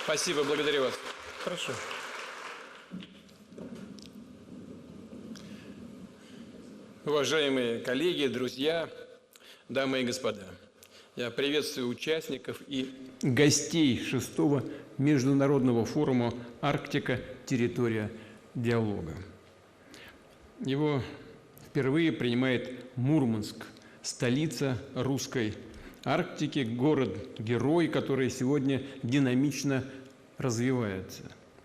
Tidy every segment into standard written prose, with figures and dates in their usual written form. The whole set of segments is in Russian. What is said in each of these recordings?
Спасибо, благодарю вас. Хорошо. Уважаемые коллеги, друзья, дамы и господа, я приветствую участников и гостей 6-го международного форума «Арктика. Территория диалога». Его впервые принимает Мурманск, столица русской Арктики, город-герой, который сегодня динамично развивается.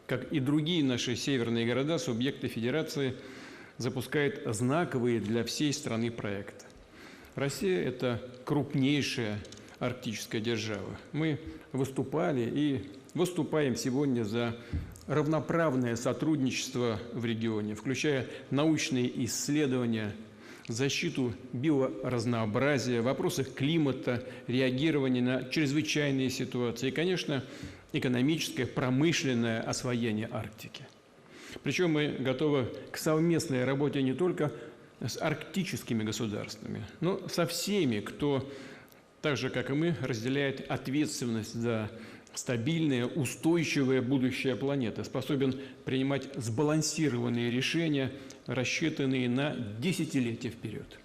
Как и другие наши северные города, субъекты Федерации запускает знаковые для всей страны проекты. Россия – это крупнейшая арктическая держава. Мы выступали и выступаем сегодня за равноправное сотрудничество в регионе, включая научные исследования, защиту биоразнообразия, вопросы климата, реагирование на чрезвычайные ситуации и, конечно, экономическое, промышленное освоение Арктики. Причем мы готовы к совместной работе не только с арктическими государствами, но со всеми, кто, так же, как и мы, разделяет ответственность за стабильное, устойчивое будущее планеты, способен принимать сбалансированные решения, рассчитанные на десятилетия вперед.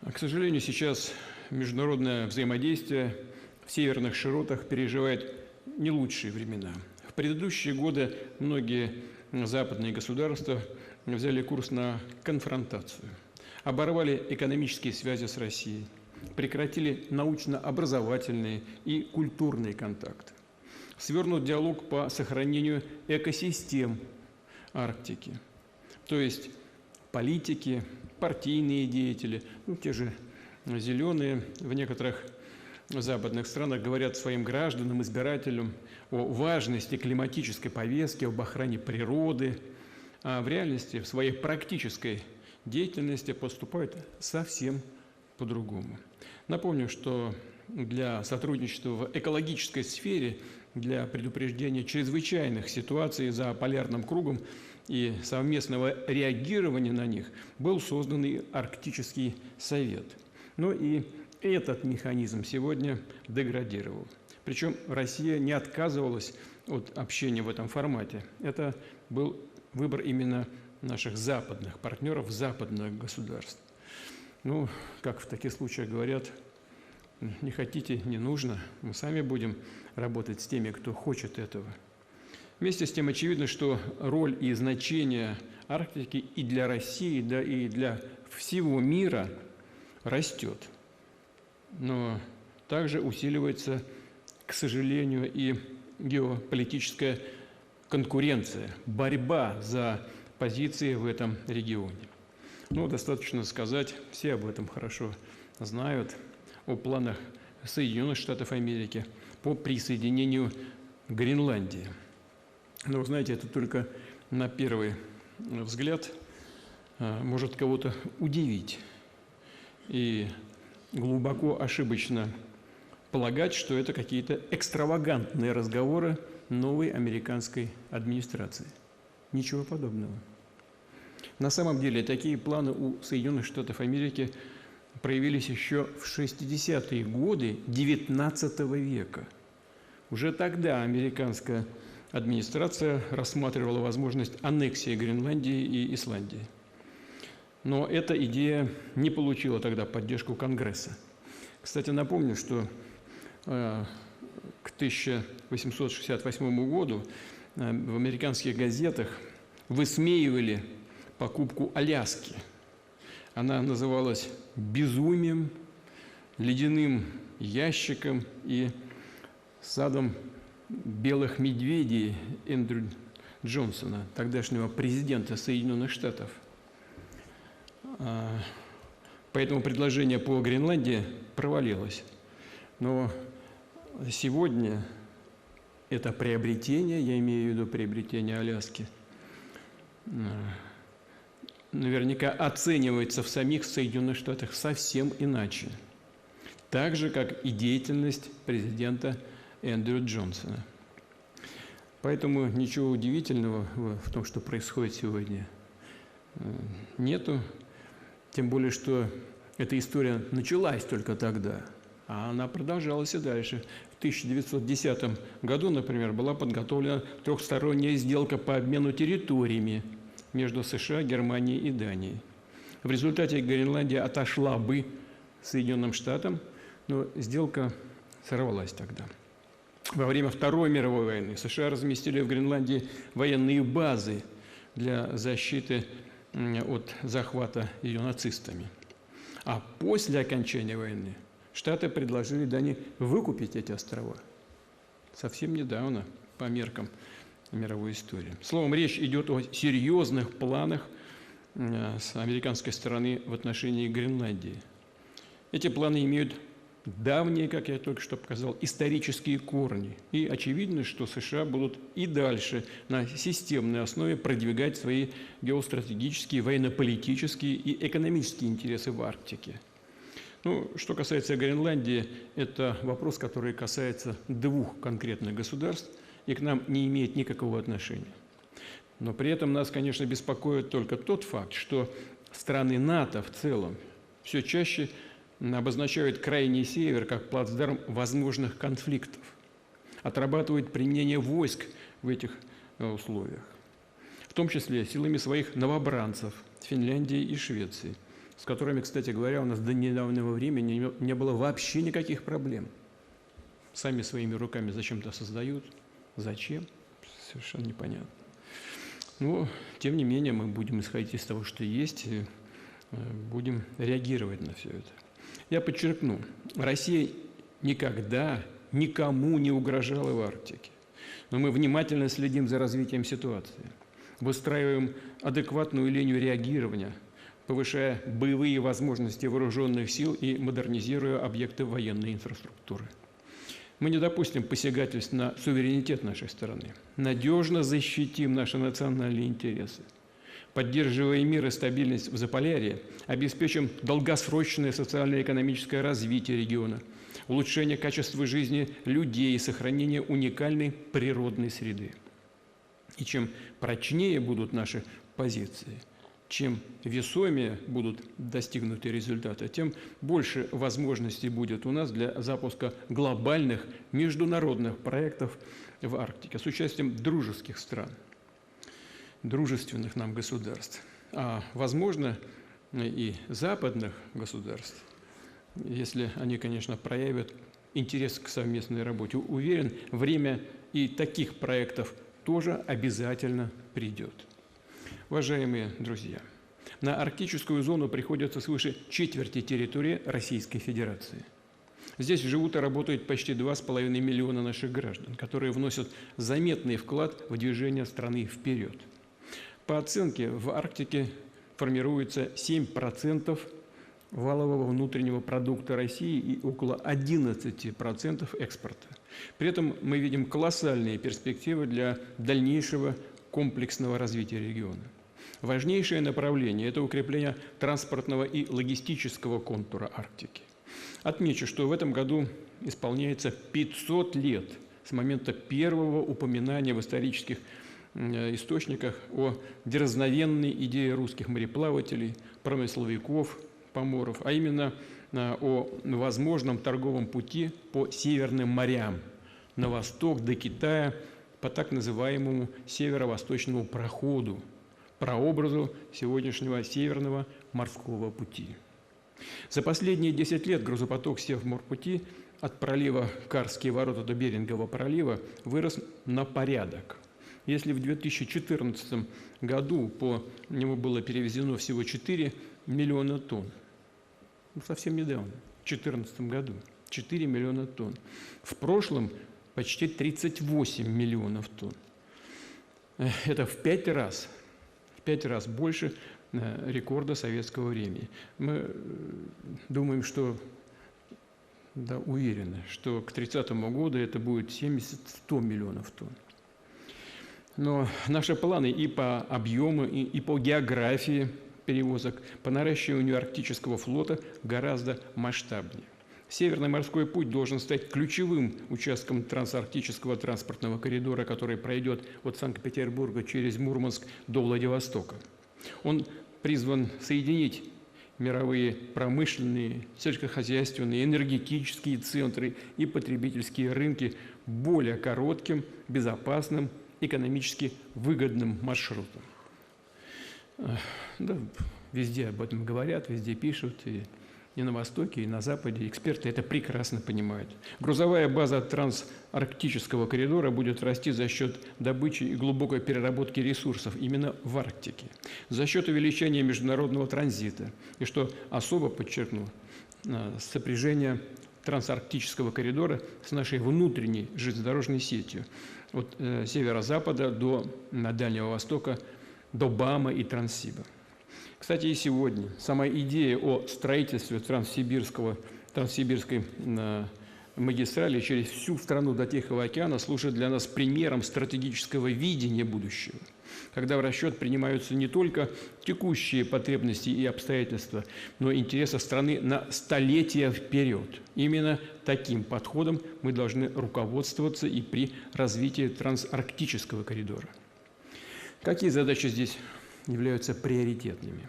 К сожалению, сейчас международное взаимодействие в северных широтах переживает не лучшие времена. В предыдущие годы многие западные государства взяли курс на конфронтацию, оборвали экономические связи с Россией, прекратили научно-образовательные и культурные контакты, свернут диалог по сохранению экосистем Арктики, то есть политики, партийные деятели, те же зеленые в некоторых западных странах говорят своим гражданам, избирателям о важности климатической повестки, об охране природы, а в реальности в своей практической деятельности поступают совсем по-другому. Напомню, что для сотрудничества в экологической сфере, для предупреждения чрезвычайных ситуаций за полярным кругом и совместного реагирования на них был создан и Арктический совет. Но и этот механизм сегодня деградировал. Причем Россия не отказывалась от общения в этом формате. Это был выбор именно наших западных партнеров, западных государств. Ну, как в таких случаях говорят, не хотите, не нужно, мы сами будем работать с теми, кто хочет этого. Вместе с тем очевидно, что роль и значение Арктики и для России, да и для всего мира растет. Но также усиливается, к сожалению, и геополитическая конкуренция, борьба за позиции в этом регионе. Ну, достаточно сказать, все об этом хорошо знают, о планах Соединенных Штатов Америки по присоединению Гренландии. Но, вы знаете, это только на первый взгляд может кого-то удивить и глубоко ошибочно полагать, что это какие-то экстравагантные разговоры новой американской администрации. Ничего подобного. На самом деле, такие планы у Соединенных Штатов Америки проявились еще в 60-е годы XIX века. Уже тогда американская администрация рассматривала возможность аннексии Гренландии и Исландии. Но эта идея не получила тогда поддержку Конгресса. Кстати, напомню, что к 1868 году в американских газетах высмеивали покупку Аляски. Она называлась безумием, ледяным ящиком и садом белых медведей Эндрю Джонсона, тогдашнего президента Соединенных Штатов. Поэтому предложение по Гренландии провалилось. Но сегодня это приобретение, я имею в виду приобретение Аляски, наверняка оценивается в самих Соединенных Штатах совсем иначе. Так же, как и деятельность президента Эндрю Джонсона. Поэтому ничего удивительного в том, что происходит сегодня, нету. Тем более, что эта история началась только тогда. А она продолжалась и дальше. В 1910 году, например, была подготовлена трехсторонняя сделка по обмену территориями между США, Германией и Данией. В результате Гренландия отошла бы Соединенным Штатам, но сделка сорвалась тогда. Во время Второй мировой войны США разместили в Гренландии военные базы для защиты от захвата ее нацистами. А после окончания войны Штаты предложили Дании выкупить эти острова. Совсем недавно, по меркам мировой истории. Словом, речь идет о серьезных планах с американской стороны в отношении Гренландии. Эти планы имеют давние, как я только что показал, исторические корни. И очевидно, что США будут и дальше на системной основе продвигать свои геостратегические, военно-политические и экономические интересы в Арктике. Ну, что касается Гренландии, это вопрос, который касается двух конкретных государств и к нам не имеет никакого отношения. Но при этом нас, конечно, беспокоит только тот факт, что страны НАТО в целом все чаще обозначают крайний север как плацдарм возможных конфликтов, отрабатывают применение войск в этих условиях, в том числе силами своих новобранцев Финляндии и Швеции, с которыми, кстати говоря, у нас до недавнего времени не было вообще никаких проблем. Сами своими руками зачем-то создают. Зачем? Совершенно непонятно. Но, тем не менее, мы будем исходить из того, что есть, и будем реагировать на все это. Я подчеркну, Россия никогда никому не угрожала в Арктике. Но мы внимательно следим за развитием ситуации, выстраиваем адекватную линию реагирования, повышая боевые возможности вооруженных сил и модернизируя объекты военной инфраструктуры. Мы не допустим посягательств на суверенитет нашей страны, надежно защитим наши национальные интересы, поддерживая мир и стабильность в Заполярье, обеспечим долгосрочное социально-экономическое развитие региона, улучшение качества жизни людей и сохранение уникальной природной среды. И чем прочнее будут наши позиции, чем весомее будут достигнуты результаты, тем больше возможностей будет у нас для запуска глобальных международных проектов в Арктике с участием дружеских стран, дружественных нам государств, а, возможно, и западных государств, если они, конечно, проявят интерес к совместной работе. Уверен, время и таких проектов тоже обязательно придет. Уважаемые друзья, на арктическую зону приходится свыше четверти территории Российской Федерации. Здесь живут и работают почти 2,5 миллиона наших граждан, которые вносят заметный вклад в движение страны вперед. По оценке, в Арктике формируется 7% валового внутреннего продукта России и около 11% экспорта. При этом мы видим колоссальные перспективы для дальнейшего комплексного развития региона. Важнейшее направление – это укрепление транспортного и логистического контура Арктики. Отмечу, что в этом году исполняется 500 лет с момента первого упоминания в исторических источниках о дерзновенной идее русских мореплавателей, промысловиков, поморов, а именно о возможном торговом пути по северным морям на восток до Китая по так называемому северо-восточному проходу, прообразу сегодняшнего Северного морского пути. За последние 10 лет грузопоток Севморпути от пролива Карские ворота до Берингового пролива вырос на порядок. Если в 2014 году по нему было перевезено всего 4 миллиона тонн, совсем недавно, в 2014 году, 4 миллиона тонн. В прошлом почти 38 миллионов тонн. Это в 5 раз больше рекорда советского времени. Мы думаем, что, да, уверены, что к 30 году это будет 70-100 миллионов тонн. Но наши планы и по объему, и по географии перевозок, по наращиванию арктического флота гораздо масштабнее. Северный морской путь должен стать ключевым участком трансарктического транспортного коридора, который пройдет от Санкт-Петербурга через Мурманск до Владивостока. Он призван соединить мировые промышленные, сельскохозяйственные, энергетические центры и потребительские рынки более коротким, безопасным, экономически выгодным маршрутом. Да, везде об этом говорят, везде пишут, и на Востоке, и на Западе. Эксперты это прекрасно понимают. Грузовая база трансарктического коридора будет расти за счет добычи и глубокой переработки ресурсов именно в Арктике, за счет увеличения международного транзита. И что особо подчеркну, сопряжение трансарктического коридора с нашей внутренней железнодорожной сетью от северо-запада до Дальнего Востока, до БАМа и Транссиба. Кстати, и сегодня сама идея о строительстве транссибирской магистрали через всю страну до Тихого океана служит для нас примером стратегического видения будущего, когда в расчет принимаются не только текущие потребности и обстоятельства, но и интересы страны на столетия вперед. Именно таким подходом мы должны руководствоваться и при развитии трансарктического коридора. Какие задачи здесь являются приоритетными?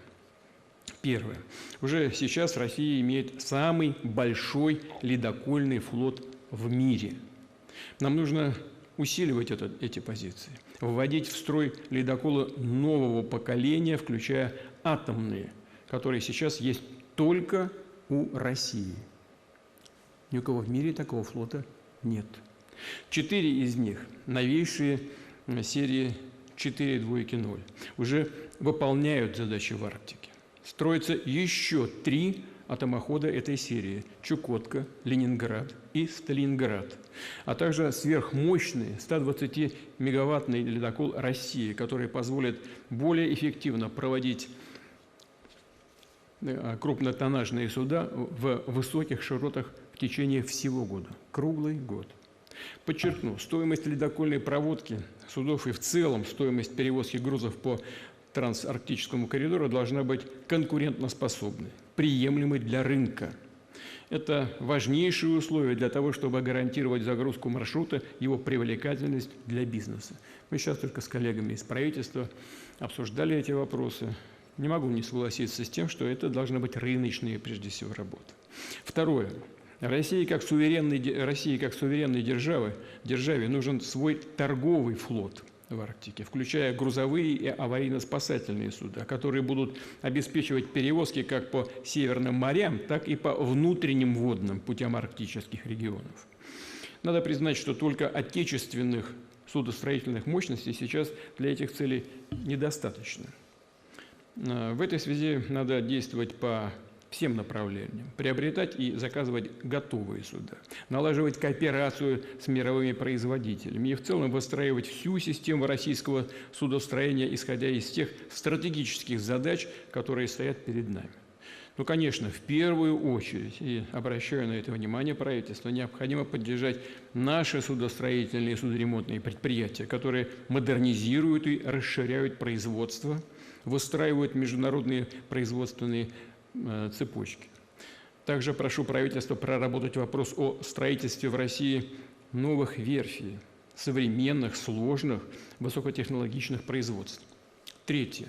Первое. Уже сейчас Россия имеет самый большой ледокольный флот в мире. Нам нужно усиливать эти позиции, вводить в строй ледоколы нового поколения, включая атомные, которые сейчас есть только у России. Ни у кого в мире такого флота нет. 4 из них, новейшие серии 4.0, уже выполняют задачи в Арктике. Строится еще 3 атомохода этой серии – Чукотка, Ленинград и Сталинград, а также сверхмощный 120-мегаваттный ледокол «Россия», который позволит более эффективно проводить крупнотоннажные суда в высоких широтах в течение всего года, круглый год. Подчеркну, стоимость ледокольной проводки судов и в целом стоимость перевозки грузов по трансарктическому коридору должна быть конкурентоспособной, приемлемой для рынка. Это важнейшее условие для того, чтобы гарантировать загрузку маршрута, его привлекательность для бизнеса. Мы сейчас только с коллегами из правительства обсуждали эти вопросы. Не могу не согласиться с тем, что это должна быть рыночная, прежде всего, работа. Второе. России как суверенной державе нужен свой торговый флот в Арктике, включая грузовые и аварийно-спасательные суда, которые будут обеспечивать перевозки как по северным морям, так и по внутренним водным путям арктических регионов. Надо признать, что только отечественных судостроительных мощностей сейчас для этих целей недостаточно. В этой связи надо действовать по всем направлениям, приобретать и заказывать готовые суда, налаживать кооперацию с мировыми производителями и в целом выстраивать всю систему российского судостроения, исходя из тех стратегических задач, которые стоят перед нами. Ну, конечно, в первую очередь, и обращаю на это внимание правительство, необходимо поддержать наши судостроительные и судоремонтные предприятия, которые модернизируют и расширяют производство, выстраивают международные производственные цепочки. Также прошу правительство проработать вопрос о строительстве в России новых верфей, современных, сложных, высокотехнологичных производств. Третье.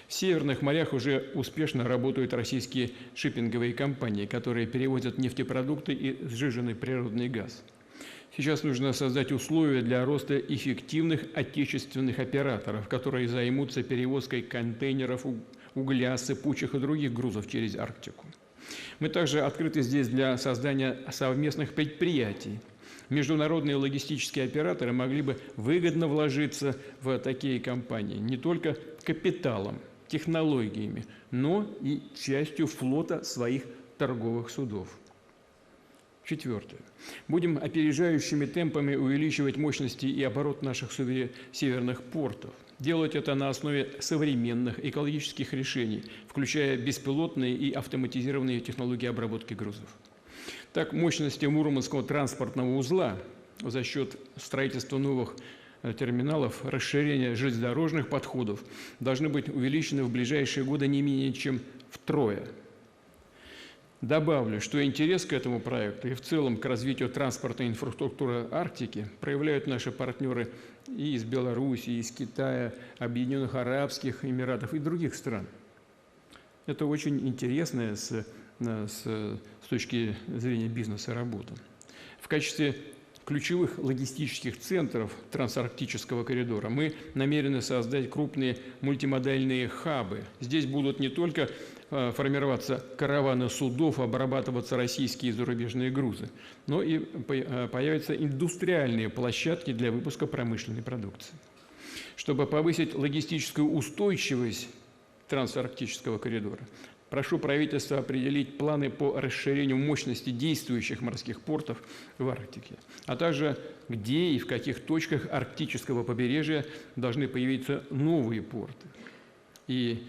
В северных морях уже успешно работают российские шиппинговые компании, которые перевозят нефтепродукты и сжиженный природный газ. Сейчас нужно создать условия для роста эффективных отечественных операторов, которые займутся перевозкой контейнеров, угля, сыпучих и других грузов через Арктику. Мы также открыты здесь для создания совместных предприятий. Международные логистические операторы могли бы выгодно вложиться в такие компании не только капиталом, технологиями, но и частью флота своих торговых судов. Четвертое. Будем опережающими темпами увеличивать мощности и оборот наших северных портов. Делать это на основе современных экологических решений, включая беспилотные и автоматизированные технологии обработки грузов. Так, мощности Мурманского транспортного узла за счет строительства новых терминалов, расширения железнодорожных подходов должны быть увеличены в ближайшие годы не менее чем втрое. Добавлю, что интерес к этому проекту и в целом к развитию транспортной инфраструктуры Арктики проявляют наши партнеры и из Беларуси, и из Китая, Объединенных Арабских Эмиратов и других стран. Это очень интересная с точки зрения бизнеса работа. В качестве ключевых логистических центров трансарктического коридора мы намерены создать крупные мультимодальные хабы. Здесь будут не только формироваться караваны судов, обрабатываться российские и зарубежные грузы, но и появятся индустриальные площадки для выпуска промышленной продукции. Чтобы повысить логистическую устойчивость трансарктического коридора, прошу правительства определить планы по расширению мощности действующих морских портов в Арктике, а также где и в каких точках арктического побережья должны появиться новые порты. И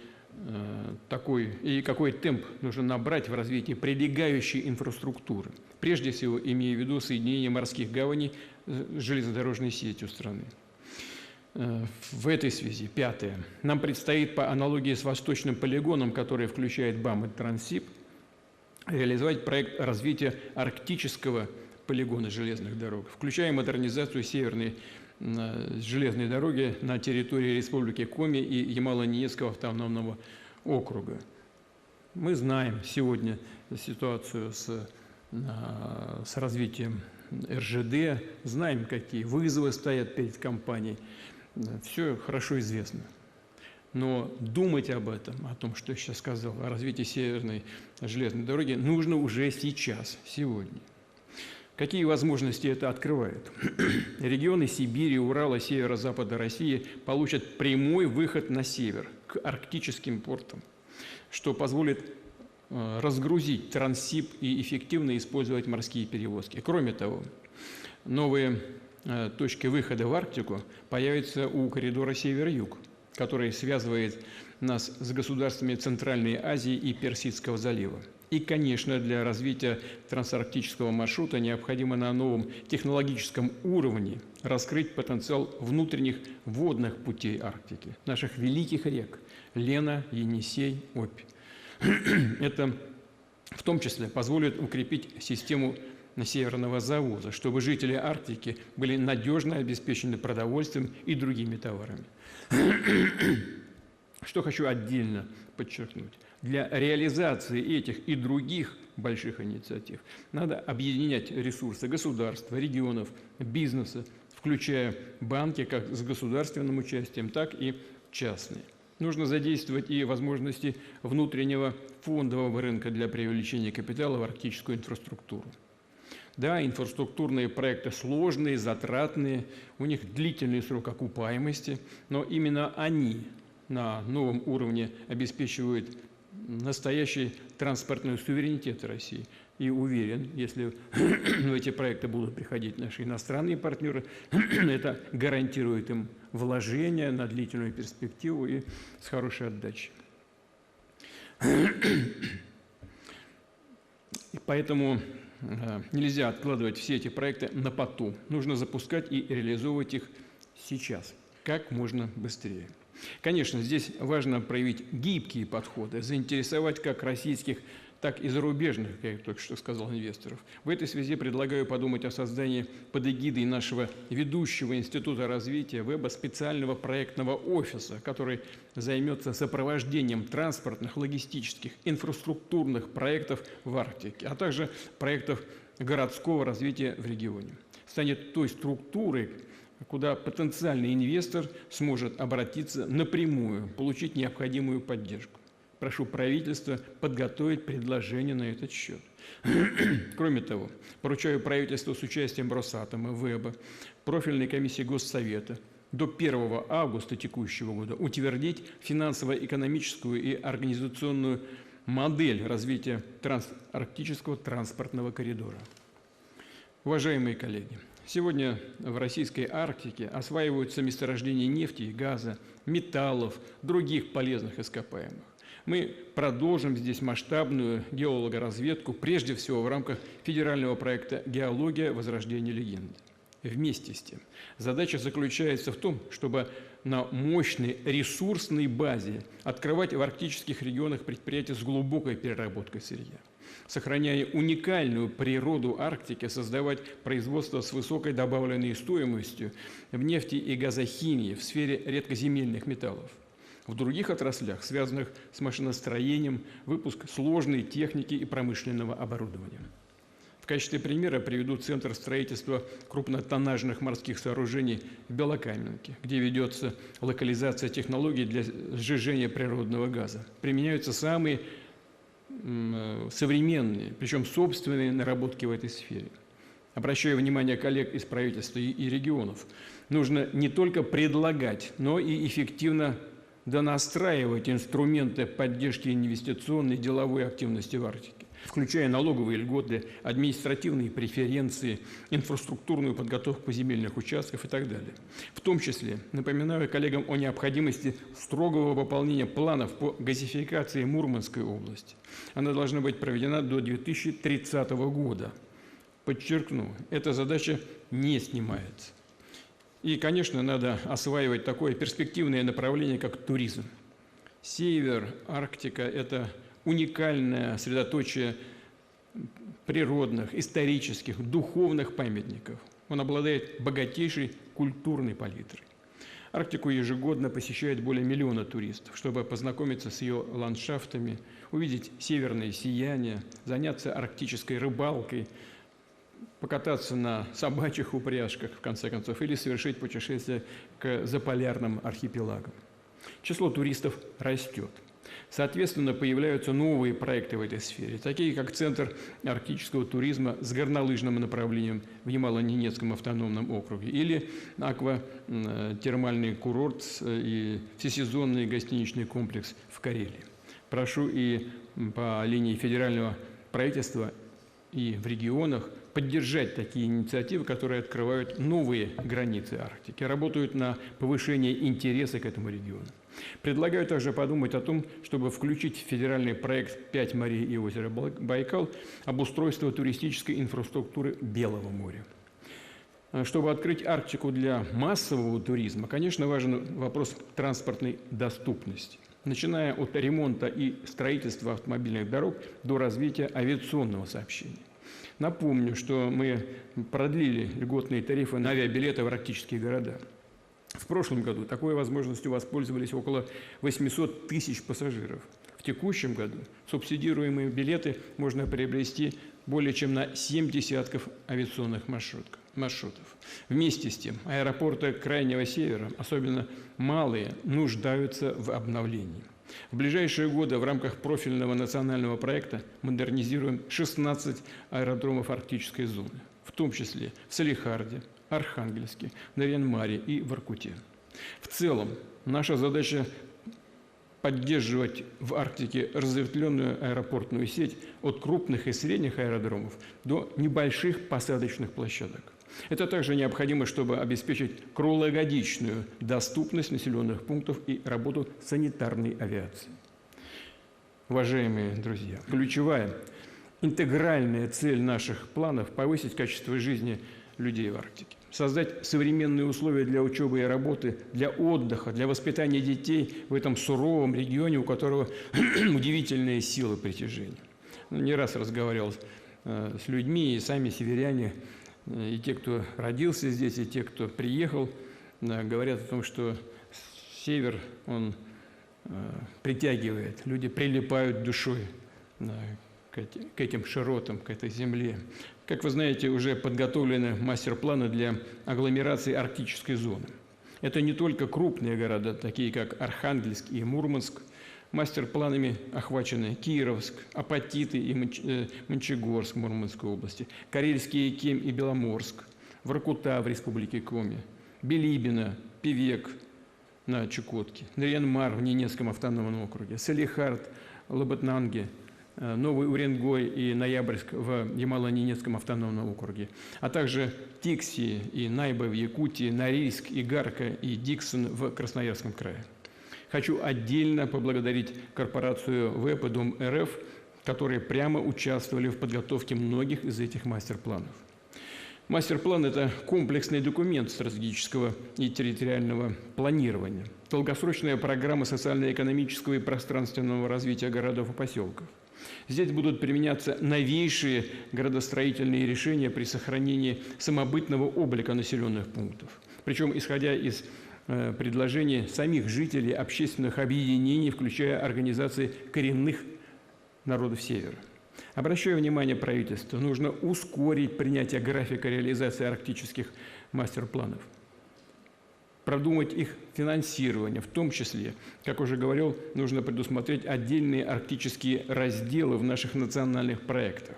какой темп нужно набрать в развитии прилегающей инфраструктуры, прежде всего имея в виду соединение морских гаваней с железнодорожной сетью страны. В этой связи, пятое, нам предстоит по аналогии с Восточным полигоном, который включает БАМ и Транссиб, реализовать проект развития арктического полигона железных дорог, включая модернизацию северной железной дороги на территории Республики Коми и Ямало-Ненецкого автономного округа. Мы знаем сегодня ситуацию с развитием РЖД, знаем, какие вызовы стоят перед компанией. Все хорошо известно. Но думать об этом, о том, что я сейчас сказал, о развитии северной железной дороги, нужно уже сейчас, сегодня. Какие возможности это открывает? Регионы Сибири, Урала, северо-запада России получат прямой выход на север, к арктическим портам, что позволит разгрузить Транссиб и эффективно использовать морские перевозки. Кроме того, новые точки выхода в Арктику появятся у коридора север-юг, который связывает нас с государствами Центральной Азии и Персидского залива. И, конечно, для развития трансарктического маршрута необходимо на новом технологическом уровне раскрыть потенциал внутренних водных путей Арктики, наших великих рек – Лена, Енисей, Обь. Это в том числе позволит укрепить систему северного завоза, чтобы жители Арктики были надежно обеспечены продовольствием и другими товарами. Что хочу отдельно подчеркнуть. Для реализации этих и других больших инициатив надо объединять ресурсы государства, регионов, бизнеса, включая банки как с государственным участием, так и частные. Нужно задействовать и возможности внутреннего фондового рынка для привлечения капитала в арктическую инфраструктуру. Да, инфраструктурные проекты сложные, затратные, у них длительный срок окупаемости, но именно они на новом уровне обеспечивают настоящий транспортный суверенитет России. И уверен, если в эти проекты будут приходить наши иностранные партнеры, это гарантирует им вложения на длительную перспективу и с хорошей отдачей. И поэтому нельзя откладывать все эти проекты на потом. Нужно запускать и реализовывать их сейчас, как можно быстрее. Конечно, здесь важно проявить гибкие подходы, заинтересовать как российских, так и зарубежных, как я только что сказал, инвесторов. В этой связи предлагаю подумать о создании под эгидой нашего ведущего института развития ВЭБа специального проектного офиса, который займется сопровождением транспортных, логистических, инфраструктурных проектов в Арктике, а также проектов городского развития в регионе. Станет той структурой, куда потенциальный инвестор сможет обратиться напрямую, получить необходимую поддержку. Прошу правительства подготовить предложение на этот счет. Кроме того, поручаю правительству с участием Росатома, ВЭБа, профильной комиссии Госсовета до 1 августа текущего года утвердить финансово-экономическую и организационную модель развития трансарктического транспортного коридора. Уважаемые коллеги, сегодня в российской Арктике осваиваются месторождения нефти и газа, металлов, других полезных ископаемых. Мы продолжим здесь масштабную геологоразведку, прежде всего в рамках федерального проекта «Геология. Возрождение легенды». Вместе с тем, задача заключается в том, чтобы на мощной ресурсной базе открывать в арктических регионах предприятия с глубокой переработкой сырья, сохраняя уникальную природу Арктики, создавать производство с высокой добавленной стоимостью в нефти и газохимии, в сфере редкоземельных металлов. В других отраслях, связанных с машиностроением, выпуск сложной техники и промышленного оборудования. В качестве примера приведу Центр строительства крупнотоннажных морских сооружений в Белокаменке, где ведется локализация технологий для сжижения природного газа. Применяются самые современные, причем собственные наработки в этой сфере. Обращаю внимание коллег из правительства и регионов, нужно не только предлагать, но и эффективно донастраивать инструменты поддержки инвестиционной и деловой активности в Арктике, включая налоговые льготы, административные преференции, инфраструктурную подготовку земельных участков и так далее. В том числе напоминаю коллегам о необходимости строгого выполнения планов по газификации Мурманской области. Она должна быть проведена до 2030 года. Подчеркну, эта задача не снимается. И, конечно, надо осваивать такое перспективное направление, как туризм. Север, Арктика – это уникальное средоточие природных, исторических, духовных памятников. Он обладает богатейшей культурной палитрой. Арктику ежегодно посещает более 1 миллиона туристов, чтобы познакомиться с ее ландшафтами, увидеть северное сияние, заняться арктической рыбалкой, покататься на собачьих упряжках, в конце концов, или совершить путешествие к заполярным архипелагам. Число туристов растет. Соответственно, появляются новые проекты в этой сфере, такие как Центр арктического туризма с горнолыжным направлением в Ямало-Ненецком автономном округе или акватермальный курорт и всесезонный гостиничный комплекс в Карелии. Прошу и по линии федерального правительства и в регионах поддержать такие инициативы, которые открывают новые границы Арктики, работают на повышение интереса к этому региону. Предлагаю также подумать о том, чтобы включить в федеральный проект «5 морей и озеро Байкал» обустройство туристической инфраструктуры Белого моря. Чтобы открыть Арктику для массового туризма, конечно, важен вопрос транспортной доступности, начиная от ремонта и строительства автомобильных дорог до развития авиационного сообщения. Напомню, что мы продлили льготные тарифы на авиабилеты в арктические города. В прошлом году такой возможностью воспользовались около 800 тысяч пассажиров. В текущем году субсидируемые билеты можно приобрести более чем на 7 десятков авиационных маршрутов. Вместе с тем, аэропорты Крайнего Севера, особенно малые, нуждаются в обновлении. В ближайшие годы в рамках профильного национального проекта модернизируем 16 аэродромов арктической зоны, в том числе в Салехарде, Архангельске, Нарьян-Маре и Воркуте. В целом, наша задача поддерживать в Арктике разветвленную аэропортную сеть от крупных и средних аэродромов до небольших посадочных площадок. Это также необходимо, чтобы обеспечить круглогодичную доступность населенных пунктов и работу санитарной авиации. Уважаемые друзья, ключевая, интегральная цель наших планов – повысить качество жизни людей в Арктике, создать современные условия для учебы и работы, для отдыха, для воспитания детей в этом суровом регионе, у которого удивительные силы притяжения. Не раз разговаривал с людьми, и сами северяне, и те, кто родился здесь, и те, кто приехал, говорят о том, что север, он притягивает, люди прилипают душой к этим широтам, к этой земле. Как вы знаете, уже подготовлены мастер-планы для агломерации арктической зоны. Это не только крупные города, такие как Архангельск и Мурманск. Мастер-планами охвачены Кировск, Апатиты и Мончегорск в Мурманской области, Карельский Кем и Беломорск, Воркута в республике Коми, Билибино, Певек на Чукотке, Нарьян-Мар в Ненецком автономном округе, Салехард, Лабытнанге, Новый Уренгой и Ноябрьск в Ямало-Ненецком автономном округе, а также Тикси и Найба в Якутии, Норильск, Игарка и Диксон в Красноярском крае. Хочу отдельно поблагодарить корпорацию ВЭП и Дом РФ, которые прямо участвовали в подготовке многих из этих мастер-планов. Мастер-план – это комплексный документ стратегического и территориального планирования, долгосрочная программа социально-экономического и пространственного развития городов и поселков. Здесь будут применяться новейшие градостроительные решения при сохранении самобытного облика населенных пунктов. Причем, исходя из предложения самих жителей общественных объединений, включая организации коренных народов Севера. Обращаю внимание правительства, нужно ускорить принятие графика реализации арктических мастер-планов, продумать их финансирование, в том числе, как уже говорил, нужно предусмотреть отдельные арктические разделы в наших национальных проектах,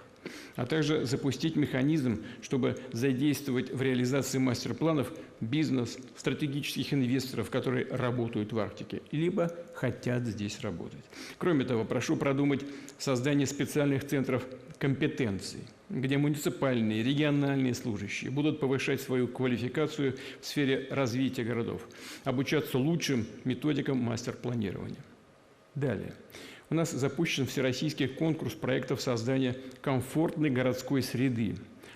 а также запустить механизм, чтобы задействовать в реализации мастер-планов бизнес, стратегических инвесторов, которые работают в Арктике, либо хотят здесь работать. Кроме того, прошу продумать создание специальных центров компетенций, где муниципальные, региональные служащие будут повышать свою квалификацию в сфере развития городов, обучаться лучшим методикам мастер-планирования. Далее. У нас запущен всероссийский конкурс проектов создания комфортной городской среды.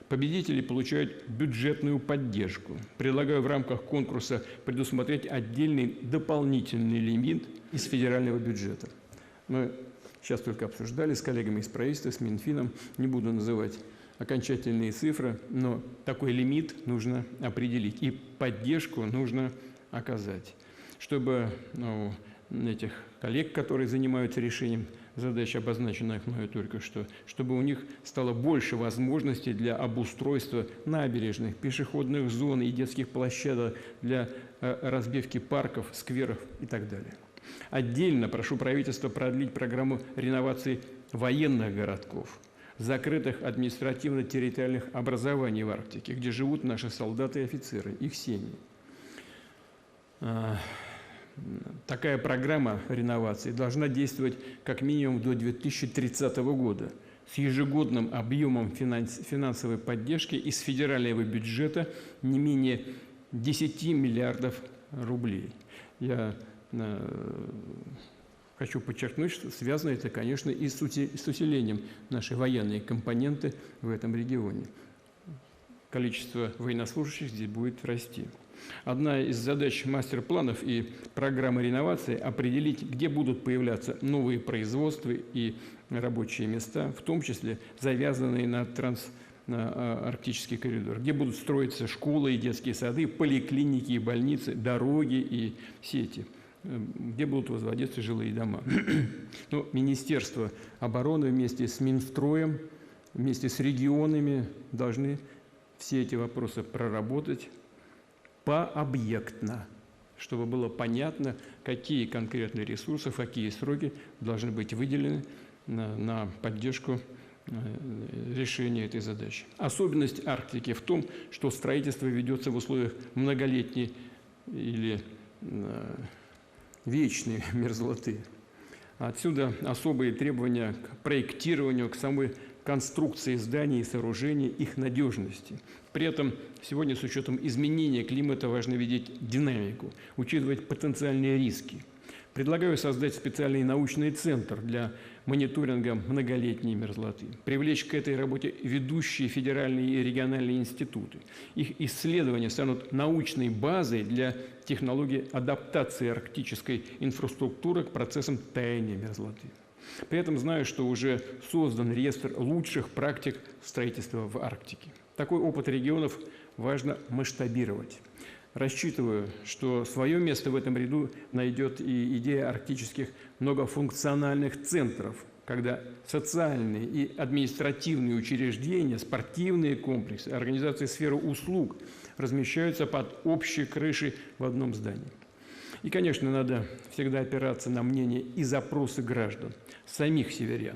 Победители получают бюджетную поддержку. Предлагаю в рамках конкурса предусмотреть отдельный дополнительный лимит из федерального бюджета. Мы сейчас только обсуждали с коллегами из правительства, с Минфином, не буду называть окончательные цифры, но такой лимит нужно определить и поддержку нужно оказать, чтобы этих коллег, которые занимаются решением задач, обозначенных мною только что, чтобы у них стало больше возможностей для обустройства набережных, пешеходных зон и детских площадок, для разбивки парков, скверов и так далее. Отдельно прошу правительства продлить программу реновации военных городков, закрытых административно-территориальных образований в Арктике, где живут наши солдаты и офицеры, их семьи. Такая программа реновации должна действовать как минимум до 2030 года с ежегодным объемом финансовой поддержки из федерального бюджета не менее 10 миллиардов рублей. Я хочу подчеркнуть, что связано это, конечно, и с усилением нашей военной компоненты в этом регионе. Количество военнослужащих здесь будет расти. Одна из задач мастер-планов и программы реновации – определить, где будут появляться новые производства и рабочие места, в том числе завязанные на арктический коридор, где будут строиться школы и детские сады, поликлиники и больницы, дороги и сети, где будут возводиться жилые дома. Но Министерство обороны вместе с Минстроем, вместе с регионами должны все эти вопросы проработать пообъектно, чтобы было понятно, какие конкретные ресурсы, какие сроки должны быть выделены на поддержку решения этой задачи. Особенность Арктики в том, что строительство ведется в условиях многолетней или вечной мерзлоты. Отсюда особые требования к проектированию, к самой конструкции зданий и сооружений, их надежности. При этом сегодня с учетом изменения климата важно видеть динамику, учитывать потенциальные риски. Предлагаю создать специальный научный центр для мониторинга многолетней мерзлоты, привлечь к этой работе ведущие федеральные и региональные институты. Их исследования станут научной базой для технологий адаптации арктической инфраструктуры к процессам таяния мерзлоты. При этом знаю, что уже создан реестр лучших практик строительства в Арктике. Такой опыт регионов важно масштабировать. Рассчитываю, что свое место в этом ряду найдет и идея арктических многофункциональных центров, когда социальные и административные учреждения, спортивные комплексы, организации сферы услуг размещаются под общей крышей в одном здании. И, конечно, надо всегда опираться на мнение и запросы граждан, самих северян.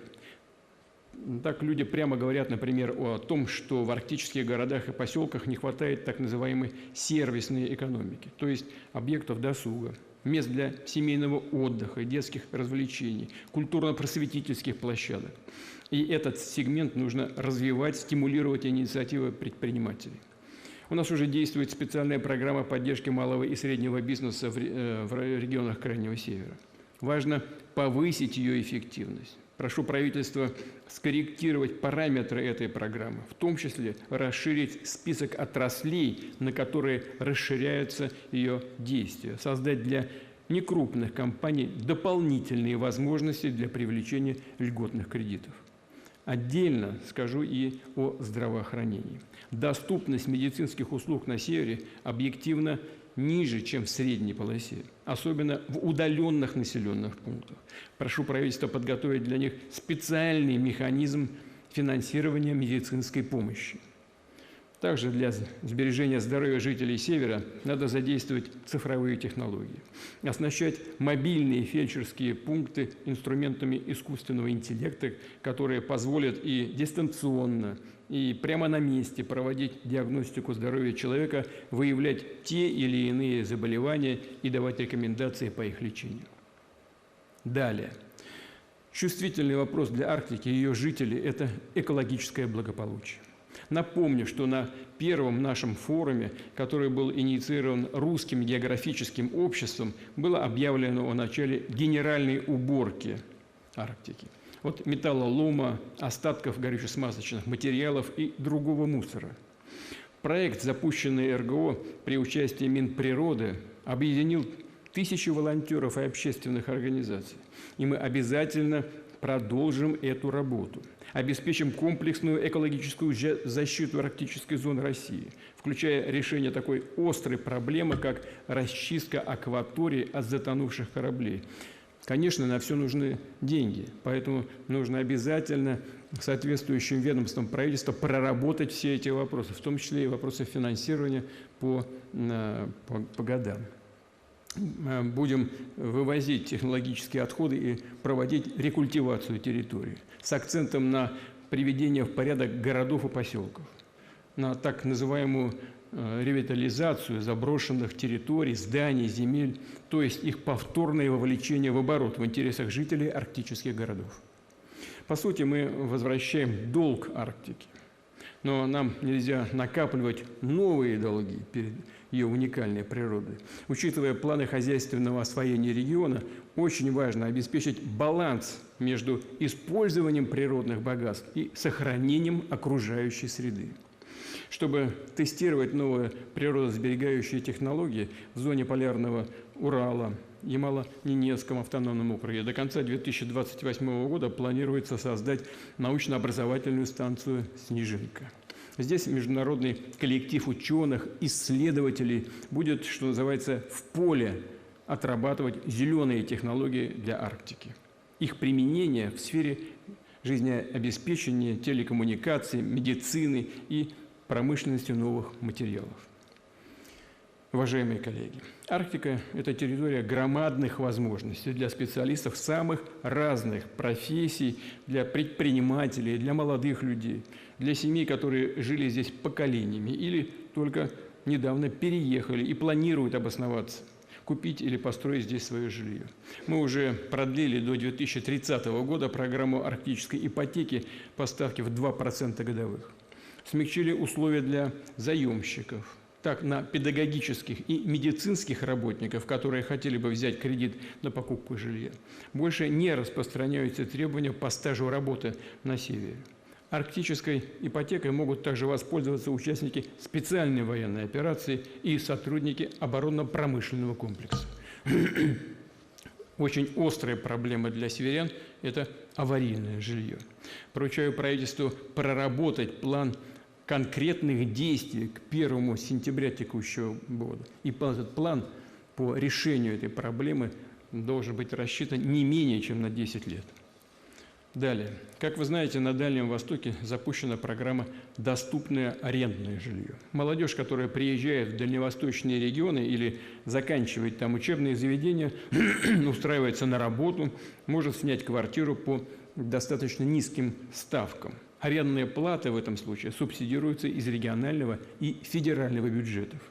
Так люди прямо говорят, например, о том, что в арктических городах и поселках не хватает так называемой сервисной экономики, то есть объектов досуга, мест для семейного отдыха, детских развлечений, культурно-просветительских площадок. И этот сегмент нужно развивать, стимулировать инициативы предпринимателей. У нас уже действует специальная программа поддержки малого и среднего бизнеса в регионах Крайнего Севера. Важно повысить ее эффективность. Прошу правительства скорректировать параметры этой программы, в том числе расширить список отраслей, на которые расширяются ее действия, создать для некрупных компаний дополнительные возможности для привлечения льготных кредитов. Отдельно скажу и о здравоохранении. Доступность медицинских услуг на севере объективно ниже, чем в средней полосе, особенно в удаленных населенных пунктах. Прошу правительства подготовить для них специальный механизм финансирования медицинской помощи. Также для сбережения здоровья жителей Севера надо задействовать цифровые технологии, оснащать мобильные фельдшерские пункты инструментами искусственного интеллекта, которые позволят и дистанционно, и прямо на месте проводить диагностику здоровья человека, выявлять те или иные заболевания и давать рекомендации по их лечению. Далее. Чувствительный вопрос для Арктики и ее жителей – это экологическое благополучие. Напомню, что на первом нашем форуме, который был инициирован Русским географическим обществом, было объявлено о начале генеральной уборки Арктики. От металлолома, остатков горюче-смазочных материалов и другого мусора. Проект, запущенный РГО при участии Минприроды, объединил тысячи волонтеров и общественных организаций. И мы обязательно продолжим эту работу. Обеспечим комплексную экологическую защиту арктической зоны России, включая решение такой острой проблемы, как расчистка акваторий от затонувших кораблей. Конечно, на все нужны деньги, поэтому нужно обязательно соответствующим ведомствам правительства проработать все эти вопросы, в том числе и вопросы финансирования по годам. Будем вывозить технологические отходы и проводить рекультивацию территории с акцентом на приведение в порядок городов и поселков, на так называемую ревитализацию заброшенных территорий, зданий, земель, то есть их повторное вовлечение в оборот в интересах жителей арктических городов. По сути, мы возвращаем долг Арктике, но нам нельзя накапливать новые долги перед ее уникальной природой. Учитывая планы хозяйственного освоения региона, очень важно обеспечить баланс между использованием природных богатств и сохранением окружающей среды. Чтобы тестировать новые природосберегающие технологии в зоне полярного Урала, Ямало-Ненецком автономном округе, до конца 2028 года планируется создать научно-образовательную станцию «Снежинка». Здесь международный коллектив ученых, исследователей будет, что называется, в поле отрабатывать зеленые технологии для Арктики. Их применение в сфере жизнеобеспечения, телекоммуникаций, медицины и промышленности новых материалов. Уважаемые коллеги, Арктика – это территория громадных возможностей для специалистов самых разных профессий, для предпринимателей, для молодых людей, для семей, которые жили здесь поколениями или только недавно переехали и планируют обосноваться, купить или построить здесь свое жилье. Мы уже продлили до 2030 года программу арктической ипотеки по ставке в 2% годовых. Смягчили условия для заемщиков. Так, на педагогических и медицинских работников, которые хотели бы взять кредит на покупку жилья, больше не распространяются требования по стажу работы на севере. Арктической ипотекой могут также воспользоваться участники специальной военной операции и сотрудники оборонно-промышленного комплекса. Очень острая проблема для северян – это аварийное жилье. Поручаю правительству проработать план конкретных действий к 1 сентября текущего года. И этот план по решению этой проблемы должен быть рассчитан не менее чем на 10 лет. Далее. Как вы знаете, на Дальнем Востоке запущена программа «Доступное арендное жилье». Молодежь, которая приезжает в дальневосточные регионы или заканчивает там учебные заведения, устраивается на работу, может снять квартиру по достаточно низким ставкам. Арендные платы в этом случае субсидируются из регионального и федерального бюджетов.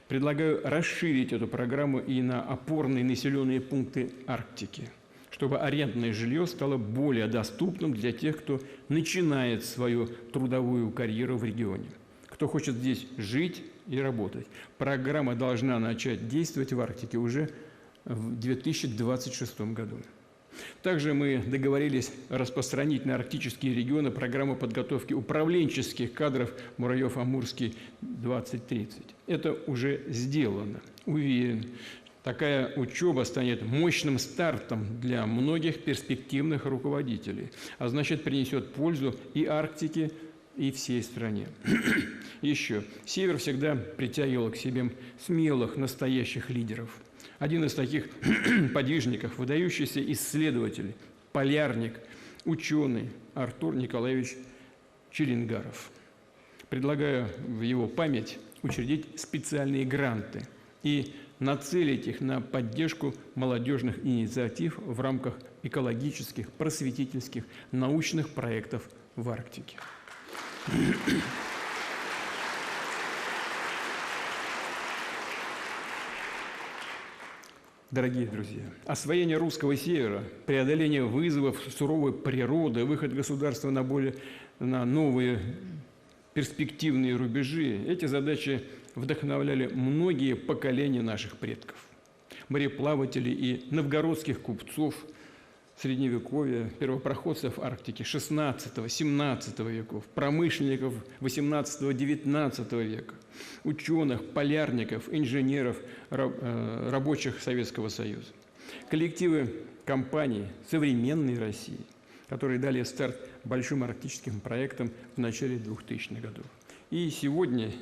Предлагаю расширить эту программу и на опорные населенные пункты Арктики, чтобы арендное жилье стало более доступным для тех, кто начинает свою трудовую карьеру в регионе, кто хочет здесь жить и работать. Программа должна начать действовать в Арктике уже в 2026 году. Также мы договорились распространить на арктические регионы программу подготовки управленческих кадров Муравьев-Амурский 2030. Это уже сделано. Уверен, Такая учеба станет мощным стартом для многих перспективных руководителей, а значит, принесет пользу и Арктике, и всей стране. Еще. Север всегда притягивал к себе смелых, настоящих лидеров. Один из таких подвижников, выдающийся исследователь, полярник, ученый Артур Николаевич Челенгаров. Предлагаю в его память учредить специальные гранты и нацелить их на поддержку молодежных инициатив в рамках экологических, просветительских, научных проектов в Арктике. Дорогие друзья, освоение русского севера, преодоление вызовов суровой природы, выход государства на новые перспективные рубежи – эти задачи вдохновляли многие поколения наших предков. Мореплавателей и новгородских купцов Средневековья, первопроходцев Арктики XVI-XVII веков, промышленников XVIII-XIX века, ученых, полярников, инженеров, рабочих Советского Союза. Коллективы компаний современной России, которые дали старт большим арктическим проектам в начале 2000-х годов. И сегодня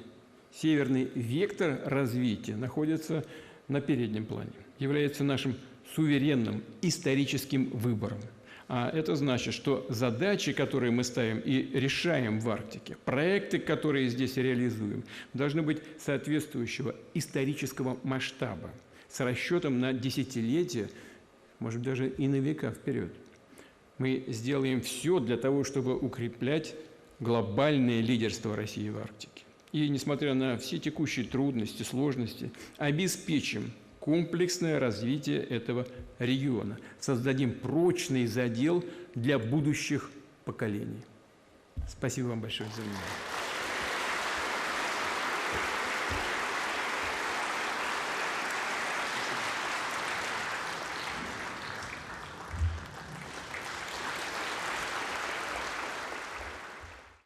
северный вектор развития находится на переднем плане, является нашим суверенным историческим выбором. А это значит, что задачи, которые мы ставим и решаем в Арктике, проекты, которые здесь реализуем, должны быть соответствующего исторического масштаба, с расчетом на десятилетия, может быть, даже и на века вперед. Мы сделаем все для того, чтобы укреплять глобальное лидерство России в Арктике. И, несмотря на все текущие трудности, сложности, обеспечим комплексное развитие этого региона, создадим прочный задел для будущих поколений. Спасибо вам большое за внимание.